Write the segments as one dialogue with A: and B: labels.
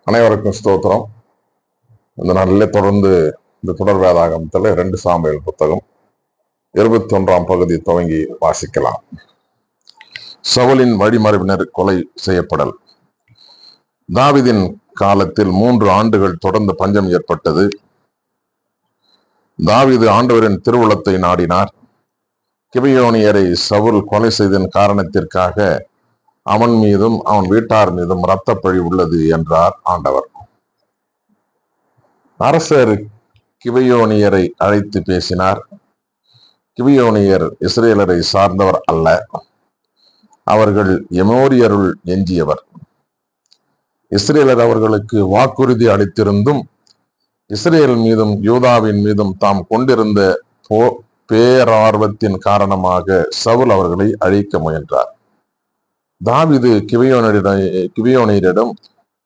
A: அனைவருக்கும் ஸ்தோத்திரம். இந்த நாளிலே தொடர்ந்து இந்த தொடர் வேதாகமத்தில் 2 சாமுவேல் புத்தகம் 21ஆம் பகுதி துவங்கி வாசிக்கலாம். சவுலின் வழிமரபினர் கொலை செய்யப்படல். தாவீதின் காலத்தில் 3 ஆண்டுகள் தொடர்ந்து பஞ்சம் ஏற்பட்டது. தாவீது ஆண்டவரின் திருவுளத்தை நாடினார். கிபியோனியரை சவுல் கொலை செய்ததன் காரணத்திற்காக அவன் மீதும் அவன் வீட்டார் மீதும் இரத்தப்பழி உள்ளது என்றார் ஆண்டவர். அரசர் கிபியோனியரை அழைத்து பேசினார். கிபியோனியர் இஸ்ரேலரை சார்ந்தவர் அல்ல, அவர்கள் எமோரியருள் எஞ்சியவர். இஸ்ரேலர் அவர்களுக்கு வாக்குறுதி அளித்திருந்தும் இஸ்ரேல் மீதும் யூதாவின் மீதும் தாம் கொண்டிருந்த பேரார்வத்தின் காரணமாக சவுல் அவர்களை அழிக்க முயன்றார். தாவீது கிபியோனியரிடம்,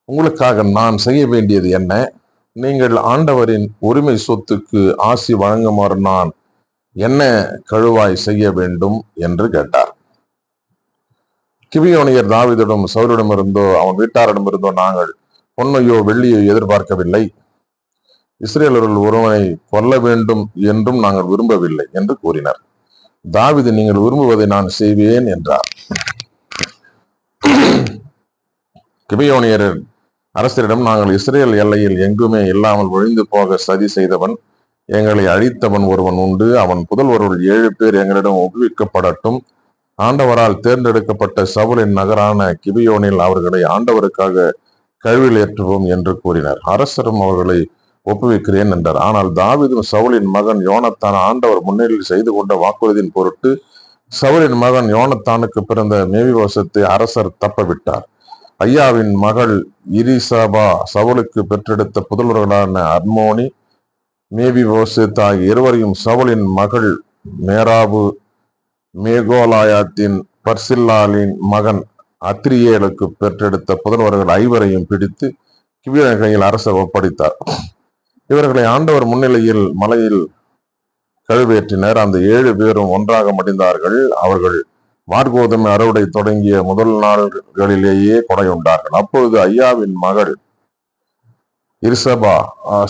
A: உங்களுக்காக நான் செய்ய வேண்டியது என்ன? நீங்கள் ஆண்டவரின் உரிமை சொத்துக்கு ஆசி வழங்குமாறு நான் என்ன கழுவாய் செய்ய வேண்டும் என்று கேட்டார். கிபியோனியர் தாவீதிடம், சவுலிடமிருந்தோ அவன் வீட்டாரிடமிருந்தோ நாங்கள் பொன்னையோ வெள்ளியோ எதிர்பார்க்கவில்லை, இஸ்ரேலர்கள் ஒருவனை கொல்ல வேண்டும் என்றும் நாங்கள் விரும்பவில்லை என்று கூறினர். தாவீது, நீங்கள் விரும்புவதை நான் செய்வேன் என்றார். கிபியோனியர் அரசரிடம், நாங்கள் இஸ்ரேல் எல்லையில் எங்குமே இல்லாமல் ஒழிந்து போக சதி செய்தவன், எங்களை அழித்தவன் ஒருவன் உண்டு. அவன் புதல்வருள் 7 பேர் எங்களிடம் ஒப்புவிக்கப்படட்டும். ஆண்டவரால் தேர்ந்தெடுக்கப்பட்ட சவுலின் நகரான கிபியோனில் அவர்களை ஆண்டவருக்காக கழுவில் ஏற்றுவோம் என்று கூறினர். அரசரும் அவர்களை ஒப்புவிக்கிறேன் என்றார். ஆனால் தாவீதும் சவுலின் மகன் யோனத்தான் ஆண்டவர் முன்னிலையில் செய்து கொண்ட வாக்குறுதியின் பொருட்டு சவுலின் மகன் யோனத்தானுக்கு பிறந்த மேவிபோசத்தை அரசர் தப்பவிட்டார். ஐயாவின் மகள் இரிசபா சவுலுக்கு பெற்றெடுத்த புதல்வர்களான அர்மோனி, மேவிபோசேத் ஆகிய இருவரையும் சவுலின் மகள் மேராபு, மேகோலாயாத்தின் பர்சில்லாலின் மகன் அத்ரியேலுக்கு பெற்றெடுத்த புதல்வர்கள் 5 பிடித்து கிபியோனின் கையில் அரசர் ஒப்படைத்தார். இவர்களை ஆண்டவர் முன்னிலையில் மலையில் கழுவேற்றினர். அந்த 7 பேரும் ஒன்றாக மடிந்தார்கள். அவர்கள் வார்கோதுமை அறுவடை தொடங்கிய முதல் நாள்களிலேயே கொடையுண்டார்கள். அப்பொழுது ஐயாவின் மகள் இரிசபா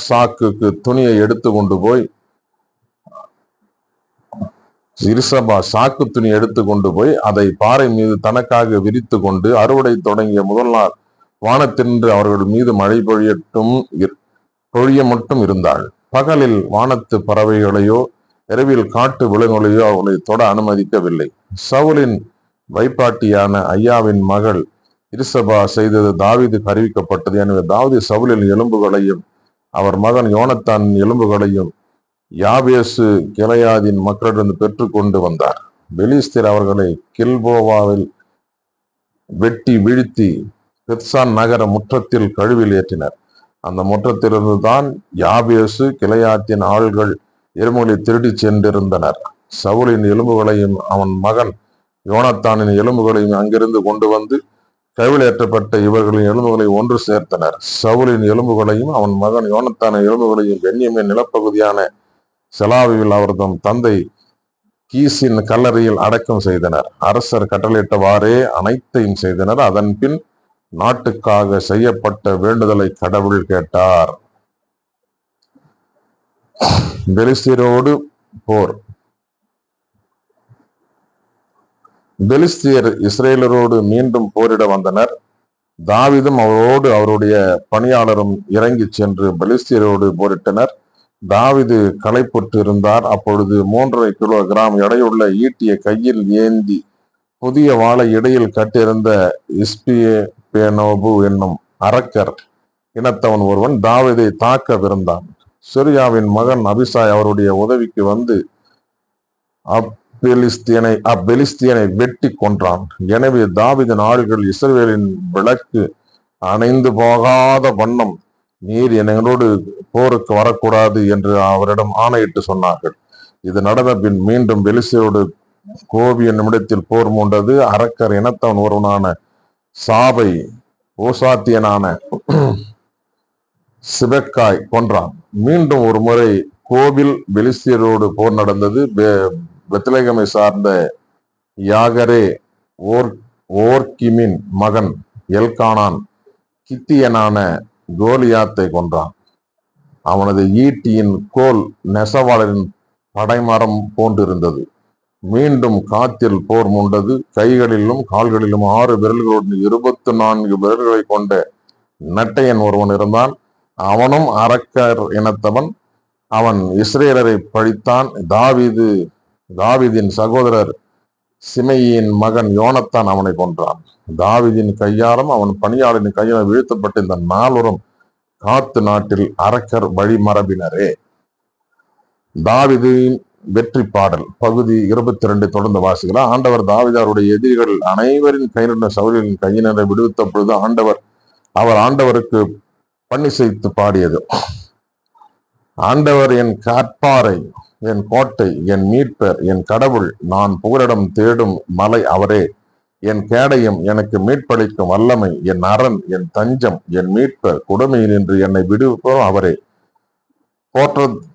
A: சாக்குக்கு துணியை எடுத்து கொண்டு போய் அதை பாறை மீது தனக்காக விரித்து கொண்டு அறுவடை தொடங்கிய முதல் நாள் வானத்தின்று அவர்கள் மீது மழை பொழிய மட்டும் இருந்தாள். பகலில் வானத்து பறவைகளையோ இரவில் காட்டு விலங்குகளையோ அவர்களை தொட அனுமதிக்கவில்லை. சவுலின் வைப்பாட்டியான ஐயாவின் மகள் இரிசபா செய்தது தாவீதுக்கு அறிவிக்கப்பட்டது. எனவே தாவீது சவுலின் எலும்புகளையும் அவர் மகன் யோனத்தான் எலும்புகளையும் யாபேசு கிளையாதின் மக்களிடம் பெற்று கொண்டு வந்தார். பெலிஸ்தர் அவர்களை கில்போவாவில் வெட்டி வீழ்த்தி பெத்சான் நகர முற்றத்தில் கழுவில் ஏற்றினர். அந்த முற்றத்திலிருந்து தான் யாபேசு கிளையாத்தின் ஆள்கள் எலும்புகளை திருடி சென்றிருந்தனர். சவுலின் எலும்புகளையும் அவன் மகன் யோனத்தானின் எலும்புகளையும் அங்கிருந்து கொண்டு வந்து கழுவிலேற்றப்பட்ட இவர்களின் எலும்புகளை ஒன்று சேர்த்தனர். சவுலின் எலும்புகளையும் அவன் மகன் யோனத்தானின் எலும்புகளையும் பென்யமீன் நிலப்பகுதியான செலாவில் அவர்தம் தந்தை கீசின் கல்லறையில் அடக்கம் செய்தனர். அரசர் கட்டளையிட்டவாறே அனைத்தையும் செய்தனர். அதன் பின் நாட்டுக்காக செய்யப்பட்ட வேண்டுதலை கடவுள் கேட்டார். பெலிஸ்தியரோடு போர். பெலிஸ்தியர் இஸ்ரேலரோடு மீண்டும் போரிட வந்தனர். தாவீதும் அவரோடு அவருடைய பணியாளரும் இறங்கி சென்று பெலிஸ்தியரோடு போரிட்டனர். தாவீது களைப்புற்று இருந்தார். அப்பொழுது 3.5 கிலோகிராம் எடையுள்ள ஈட்டிய கையில் ஏந்தி புதிய வாளை இடையில் கட்டியிருந்த இஸ்பியேனோபு என்னும் அரக்கர் இனத்தவன் ஒருவன் தாவீதை தாக்க விருந்தான். சிரியாவின் மகன் அபிசாய் அவருடைய உதவிக்கு வந்து அப்பெலிஸ்தியனை வெட்டி கொன்றான். எனவே தாவீதின் ஆள்கள் இஸ்ரவேலின் விளக்கு அணைந்து போகாத வண்ணம் நீர் எங்களோடு போருக்கு வரக்கூடாது என்று அவரிடம் ஆணையிட்டு சொன்னார்கள். இது நடந்த பின் மீண்டும் பெலிஸ்தியரோடு கோபிய நிமிடத்தில் போர் மூண்டது. அரக்கர் இனத்தவன் ஒருவனான சாபை ஓசாத்தியனான சிபெக்காய் கொன்றான். மீண்டும் ஒரு முறை கோபில் பெலிஸ்தியரோடு போர் நடந்தது. பெத்லெகமை சார்ந்த யாகரே ஓர்கிமின் மகன் எல்கானான் கித்தியனான கோலியாத்தை கொன்றான். அவனது ஈட்டியின் கோல் நெசவாளரின் படைமரம் போன்றிருந்தது. மீண்டும் காத்தில் போர் மூண்டது. கைகளிலும் கால்களிலும் 6 விரல்களுடன் 24 விரல்களை கொண்ட நட்டையன் ஒருவன் இருந்தான். அவனும் அரக்கர் இனத்தவன். அவன் இஸ்ரேலரை பழித்தான். தாவீதின் சகோதரர் சிமையின் மகன் யோனத்தான் அவனை கொன்றான். தாவீதின் கையாலும் அவன் பணியாளரின் கையாலும் வீழ்த்தப்பட்ட இந்த 4 காத்து நாட்டில் அரக்கர் வழிமரபினரே. தாவீதின் வெற்றி பாடல் பகுதி 22 தொடர்ந்து வாசிக்கலாம். ஆண்டவர் தாவீதாருடைய எதிரிகள் அனைவரின் கையினர் சவுலின் கையினரை விடுவித்த பொழுது ஆண்டவருக்கு பன்னிசைத்து பாடியது. ஆண்டவர் என் கற்பாரை, என் கோட்டை, என் மீட்பர், என் கடவுள், நான் புகலிடம் தேடும் மலை அவரே. என் கேடயம், எனக்கு மீட்பளிக்கும் வல்லமை, என் அரண், என் தஞ்சம், என் மீட்பர், கொடுமையில் நின்று என்னை விடுவிப்போம் அவரே.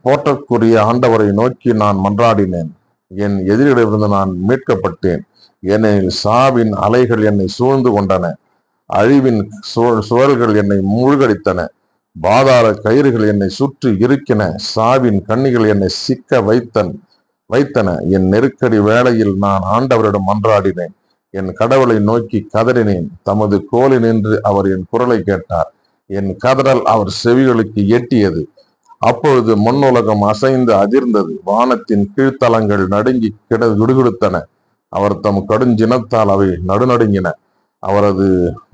A: போற்றக்குரிய ஆண்டவரை நோக்கி நான் மன்றாடினேன். என் எதிரிகளிலிருந்து நான் மீட்கப்பட்டேன். ஏனெனில் சாவின் அலைகள் என்னை சூழ்ந்து கொண்டன. அழிவின் சுழல்கள் என்னை மூழ்கடித்தன. பாதாள கயிறுகள் என்னை சுற்றி இருக்கின. சாவின் கண்ணிகள் என்னை சிக்க வைத்தன. என் நெருக்கடி வேளையில் நான் ஆண்டவரிடம் மன்றாடினேன். என் கடவுளை நோக்கி கதறினேன். தமது கோலினின்று அவர் என் குரலை கேட்டார். என் கதறல் அவர் செவிகளுக்கு எட்டியது. அப்பொழுது மண்ணுலகம் அசைந்து அதிர்ந்தது. வானத்தின் கீழ்த்தலங்கள் நடுங்கி கிடுகிடுத்தன. அவர் தம் கடுஞ்சினத்தால் அவை நடுநடுங்கின. அவரது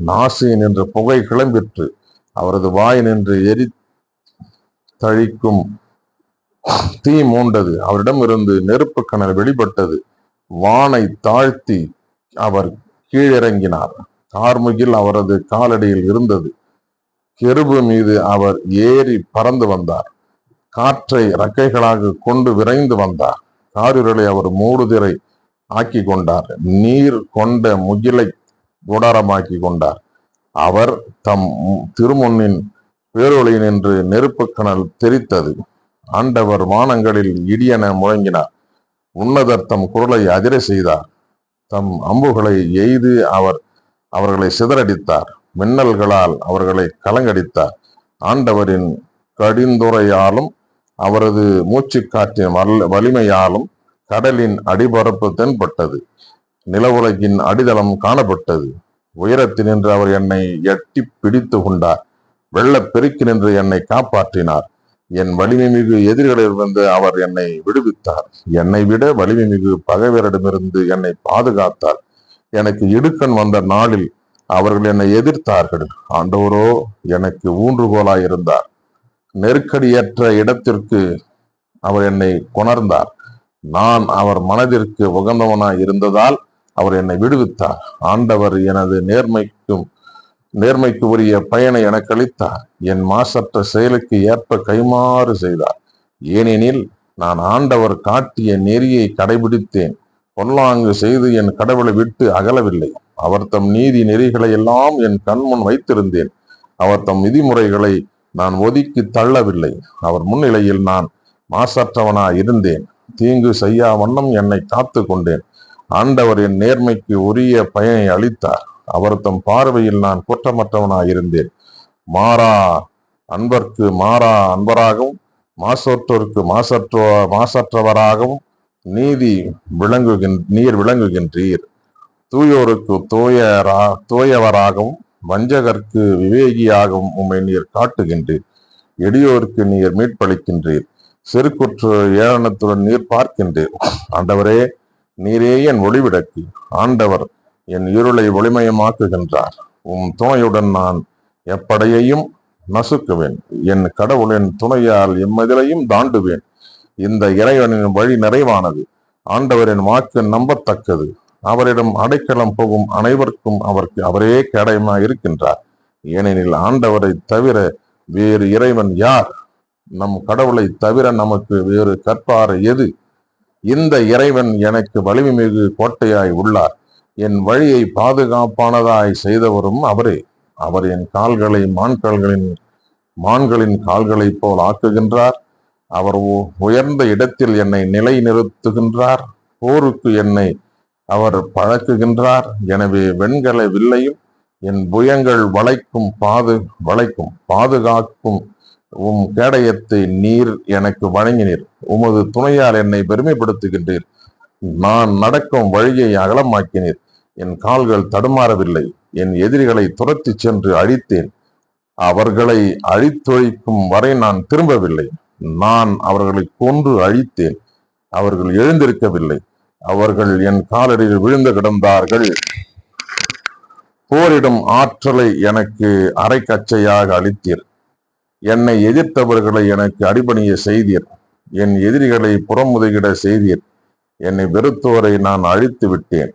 A: நாசியின் என்று புகை கிளம்பிற்று. அவரது வாய் நின்று தழிக்கும் தீ மூண்டது. அவரிடமிருந்து நெருப்பு கணல் வெளிப்பட்டது. வானை தாழ்த்தி அவர் கீழிறங்கினார். கார்முகில் அவரது காலடியில் இருந்தது. கெருபு மீது அவர் ஏறி பறந்து வந்தார். காற்றை இறக்கைகளாக கொண்டு விரைந்து வந்தார். காரிருளை அவர் மூடுதிரை ஆக்கி கொண்டார். நீர் கொண்ட முகிலை கூடாரமாக்கி கொண்டார். அவர் தம் திருமுன்னின் பேரொளி நின்று நெருப்பு கணல் தெரித்தது. ஆண்டவர் வானங்களில் இடியென முழங்கினார். உன்னதர் தம் குரலை அதிர செய்தார். தம் அம்புகளை எய்து அவர்களை சிதறடித்தார். மின்னல்களால் அவர்களை கலங்கடித்தார். ஆண்டவரின் கடிந்துரையாலும் அவரது மூச்சுக்காற்றின் வலிமையாலும் கடலின் அடிபரப்பு தென்பட்டது. நிலவுலகின் அடித்தளம் காணப்பட்டது. உயரத்தினின்று அவர் என்னை எட்டி பிடித்து கொண்டார். வெள்ளப்பெருக்கி நின்று என்னை காப்பாற்றினார். என் வலிமை மிகு எதிரிகளிலிருந்து அவர் என்னை விடுவித்தார். என்னை விட வலிமை மிகு பகைவரிடமிருந்து என்னை பாதுகாத்தார். எனக்கு இடுக்கண் வந்த நாளில் அவர்கள் என்னை எதிர்த்தார்கள். ஆண்டவரோ எனக்கு ஊன்றுகோலாயிருந்தார். நெருக்கடியற்ற இடத்திற்கு அவர் என்னை கொணர்ந்தார். நான் அவர் மனதிற்கு உகந்தவனாய் இருந்ததால் அவர் என்னை விடுவித்தார். ஆண்டவர் எனது நேர்மைக்கு உரிய பயனை எனக்கு அளித்தார். என் மாசற்ற செயலுக்கு ஏற்ப கைமாறு செய்தார். ஏனெனில் நான் ஆண்டவர் காட்டிய நெறியை கடைபிடித்தேன். பொல்லாங்கு செய்து என் கடவுளை விட்டு அகலவில்லை. அவர் தம் நீதி நெறிகளை எல்லாம் என் கண்முன் வைத்திருந்தேன். அவர் தம் விதிமுறைகளை நான் ஒதுக்கி தள்ளவில்லை. அவர் முன்னிலையில் நான் மாசற்றவனாய் இருந்தேன். தீங்கு செய்யா வண்ணம் என்னை காத்து கொண்டேன். ஆண்டவர் என் நேர்மைக்கு உரிய பயனை அளித்தார். அவர் தம் பார்வையில் நான் குற்றமற்றவனாயிருந்தேன். மாறா அன்பர்க்கு மாறா அன்பராகவும் மாசற்றோருக்கு மாசற்றவராகவும் நீர் விளங்குகின்றீர். தூயோருக்கு தூயவராகவும் வஞ்சகர்க்கு விவேகியாகவும் உம்மை நீர் காட்டுகின்றீர். எளியோருக்கு நீர் மீட்பளிக்கின்றீர். சிறுகுற்று ஏளனத்துடன் நீர் பார்க்கின்றீர். ஆண்டவரே, நீரே என் ஒளிவிடக்கு. ஆண்டவர் என் இருளை ஒளிமயமாக்குகின்றார். துணையுடன் நான் எப்படையையும் நசுக்குவேன். என் கடவுளின் துணையால் எம்மதிலையும் தாண்டுவேன். இந்த இறைவனின் வழி நிறைவானது. ஆண்டவரின் வாக்கு நம்பத்தக்கது. அவரிடம் அடைக்கலம் போகும் அனைவருக்கும் அவரே கேடயமாய் இருக்கின்றார். ஏனெனில் ஆண்டவரை தவிர வேறு இறைவன் யார்? நம் கடவுளை தவிர நமக்கு வேறு கற்பாறை எது? இந்த இறைவன் எனக்கு வலிமை மிகு கோட்டையாய் உள்ளார். என் வழியை பாதுகாப்பானதாய் செய்தவரும் அவரே. அவர் என் கால்களை மான்களின் கால்களைப் போல் ஆக்குகின்றார். அவர் உயர்ந்த இடத்தில் என்னை நிலை நிறுத்துகின்றார். போருக்கு என்னை அவர் பழக்குகின்றார். எனவே வெண்கல வில்லையும் என் புயங்கள் வளைக்கும் பாதுகாக்கும் உம் கேடயத்தை நீர் எனக்கு வழங்கினீர். உமது துணையால் என்னை பெருமைப்படுத்துகின்றீர். நான் நடக்கும் வழியை அகலமாக்கினீர். என் கால்கள் தடுமாறவில்லை. என் எதிரிகளை துரத்தி சென்று அழித்தேன். அவர்களை அழித்தொழிக்கும் வரை நான் திரும்பவில்லை. நான் அவர்களை கொன்று அழித்தேன். அவர்கள் எழுந்திருக்கவில்லை. அவர்கள் என் காலடியில் விழுந்து கிடந்தார்கள். போரிடும் ஆற்றலை எனக்கு அரைக்கச்சையாக அளித்தீர். என்னை எதிர்த்தவர்களை எனக்கு அடிபணிய செய்தீர். என் எதிரிகளை புறமுதுகிட செய்தீர். என்னை வெறுத்தோரை நான் அழித்து விட்டேன்.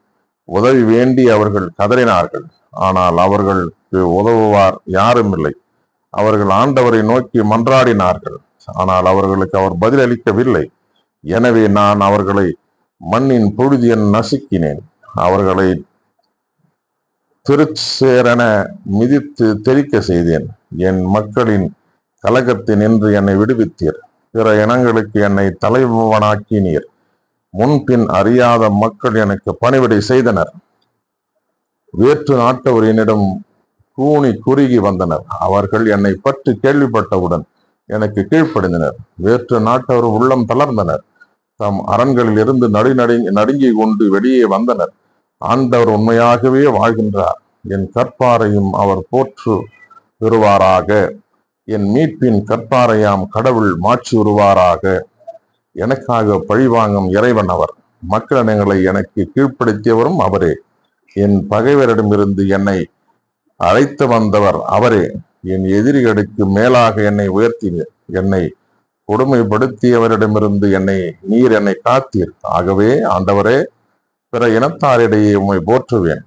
A: உதவி வேண்டி அவர்கள் கதறினார்கள். ஆனால் அவர்களுக்கு உதவுவார் யாரும் இல்லை. அவர்கள் ஆண்டவரை நோக்கி மன்றாடினார்கள். ஆனால் அவர்களுக்கு அவர் பதிலளிக்கவில்லை. எனவே நான் அவர்களை மண்ணின் புழுதியன் நசுக்கினேன். அவர்களை திருச்சேரென மிதித்து தெளிக்க செய்தேன். என் மக்களின் கலகத்தில் நின்று என்னை விடுவித்தீர். பிற இனங்களுக்கு என்னை தலைவனாக்கினீர். முன்பின் அறியாத மக்கள் எனக்கு பணிவிடை செய்தனர். வேற்று நாட்டவர் என்னிடம் கூனி குறுகி வந்தனர். அவர்கள் என்னை பற்றி கேள்விப்பட்டவுடன் எனக்கு கீழ்ப்படிந்தனர். வேற்று நாட்டவர் உள்ளம் தளர்ந்தனர். தம் அரண்களில் இருந்து நடுங்கி கொண்டு வெளியே வந்தனர். ஆண்டவர் உண்மையாகவே வாழ்கின்றார். என் கற்பாரையும் அவர் போற்று பெறுவாராக. என் மீட்பின் கற்பாரையாம் கடவுள் மாற்றி வருவாராக. எனக்காக பழிவாங்கும் இறைவன் அவர். மக்களினங்களை எனக்கு கீழ்ப்படுத்தியவரும் அவரே. என் பகைவரிடமிருந்து என்னை அழைத்து வந்தவர் அவரே. என் எதிரிகளுக்கு மேலாக என்னை உயர்த்தினீர். என்னை கொடுமைப்படுத்தியவரிடமிருந்து நீர் என்னை காத்தீர். ஆகவே ஆண்டவரே, பிற இனத்தாரிடையே உம்மை போற்றுவேன்.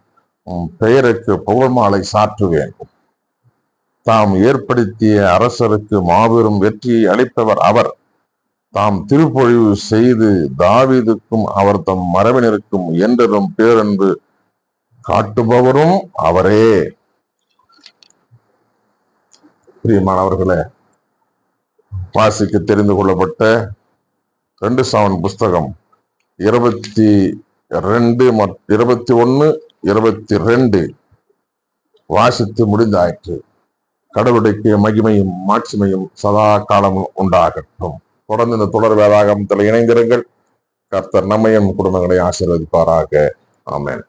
A: உம் பெயருக்கு புகழ் மாலை சாற்றுவேன். தாம் ஏற்படுத்திய அரசருக்கு மாபெரும் வெற்றியை அளிப்பவர் அவர். தாம் திருப்பொழிவு செய்து தாவீதுக்கும் அவர் தம் மரபினருக்கும் என்றும் பேரன்பு காட்டுபவரும் அவரே. பிரியமானவர்களே, வாசிக்க தெரிந்து கொள்ளப்பட்ட 2 சாமுவேல் புஸ்தகம் 22, 21, 22 வாசித்து முடிந்தாயிற்று. கடவுளுடைய மகிமையும் மாட்சிமையும் சதா காலமும் உண்டாகட்டும். தொடர்ந்து இந்த தொடர் வேதாகமத்தில் இணைந்திருங்கள். கர்த்தர் நம்மையும் குடும்பங்களை ஆசீர்வதிப்பாராக. ஆமென்.